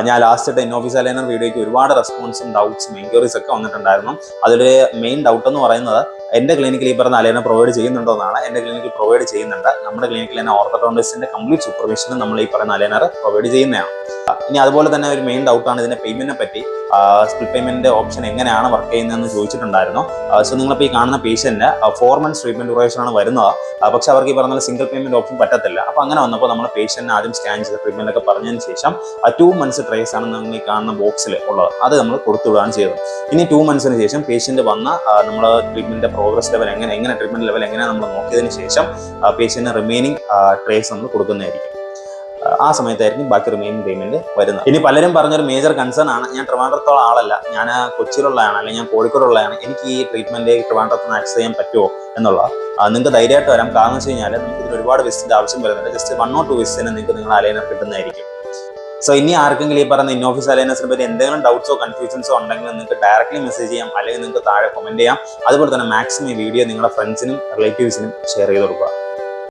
ഞാൻ last in office aligner വീഡിയോയ്ക്ക് ഒരുപാട് റെസ്പോൺസും ഡൗട്ട്സും എൻക്വയറീസ് ഒക്കെ വന്നിട്ടുണ്ടായിരുന്നു. അതിൽ മെയിൻ ഡൗട്ട് എന്ന് പറയുന്നത് എൻ്റെ ക്ലിനിക്കിൽ ഈ പറഞ്ഞ അലൈനർ പ്രൊവൈഡ് ചെയ്യുന്നുണ്ടോ എന്നാണ്. എൻ്റെ ക്ലിനിക്കിൽ പ്രൊവൈഡ് ചെയ്യുന്നുണ്ട്. നമ്മുടെ ക്ലിനിക്കിൽ തന്നെ ഓർത്തോഡോണ്ടിസ്റ്റിന്റെ കംപ്ലീറ്റ് സൂപ്പർവിഷനും നമ്മൾ ഈ പറയുന്ന അലൈനർ പ്രൊവൈഡ് ചെയ്യുന്നതാണ്. ഇനി അതുപോലെ തന്നെ ഒരു മെയിൻ ഡൗട്ടാണ് ഇതിന്റെ പേയ്മെന്റിനെ പറ്റി. സ്പ്ലിറ്റ് പേയ്മെന്റ് ഓപ്ഷൻ എങ്ങനെയാണ് വർക്ക് ചെയ്യുന്നതെന്ന് ചോദിച്ചിട്ടുണ്ടായിരുന്നു. സോ നിങ്ങളിപ്പോൾ ഈ കാണുന്ന പേഷ്യന്റ് 4 months ട്രീറ്റ്മെന്റ് ഡ്യൂറേഷൻ ആണ് വരുന്നത്. പക്ഷെ അവർക്ക് ഈ പറഞ്ഞ സിംഗിൾ പേയ്മെന്റ് ഓപ്ഷൻ പറ്റത്തില്ല. അപ്പോൾ അങ്ങനെ വന്നപ്പോൾ നമ്മൾ പേഷ്യന്റിനെ ആദ്യം സ്കാൻ ചെയ്ത് ട്രീറ്റ്മെന്റ് ഒക്കെ പറഞ്ഞതിന് ശേഷം 2 months ട്രേസ് ആണ് നിങ്ങൾ ഈ കാണുന്ന ബോക്സിൽ ഉള്ളത്. അത് നമ്മൾ കൊടുത്തുവിടുകയാണ് ചെയ്തത്. ഇനി 2 monthsന് ശേഷം പേഷ്യന്റ് വന്ന നമ്മൾ ട്രീറ്റ്മെന്റ് പ്രോഗ്രസ് ലെവൽ എങ്ങനെ ട്രീറ്റ്മെന്റ് ലെവൽ എങ്ങനെ നമ്മൾ നോക്കിയതിന് ശേഷം പേഷ്യന്റിന് റിമൈനിങ് ട്രേസ് നമ്മൾ കൊടുക്കുന്നതായിരിക്കും. ആ സമയത്തായിരിക്കും ബാക്കി റിമൈനിങ് പേയ്മെന്റ് വരുന്നത്. ഇനി പലരും പറഞ്ഞൊരു മേജർ കൺസേൺ ആണ്, ഞാൻ ട്രിവാൻഡ്രത്തോളം ആളല്ല, ഞാൻ കൊച്ചിയിലുള്ളതാണ് അല്ലെങ്കിൽ ഞാൻ കോഴിക്കോടുള്ളതാണ്, എനിക്ക് ഈ ട്രീറ്റ്മെന്റ് ട്രിവാൻഡ്രത്ത് നിന്ന് ആക്സസ് ചെയ്യാൻ പറ്റുമോ എന്നുള്ള. നിങ്ങൾക്ക് ധൈര്യമായിട്ട് വരാം. കാരണം വെച്ച് കഴിഞ്ഞാൽ നമുക്ക് ഇതിന് ഒരുപാട് വിസിറ്റിന്റെ ആവശ്യം വരുന്നുണ്ട്. ജസ്റ്റ് 1 or 2 വിസിറ്റിന് നിങ്ങൾക്ക് നിങ്ങളുടെ അലൈനർ കിട്ടുന്നതായിരിക്കും. സോ ഇനി ആർക്കെങ്കിലും ഈ പറഞ്ഞ ഇൻ ഓഫീസ് അലൈനേഴ്സിനെ പറ്റി എന്തെങ്കിലും ഡൗട്ട്സോ കൺഫ്യൂഷൻസോ ഉണ്ടെങ്കിൽ നിങ്ങൾക്ക് ഡയറക്റ്റ്ലി മെസ്സേജ് ചെയ്യാം, അല്ലെങ്കിൽ നിങ്ങൾക്ക് താഴെ കമന്റ് ചെയ്യാം. അതുപോലെ തന്നെ മാക്സിമം ഈ വീഡിയോ നിങ്ങളുടെ ഫ്രണ്ട്സിനും റിലേറ്റീവ്സിനും ഷെയർ ചെയ്ത് കൊടുക്കുക.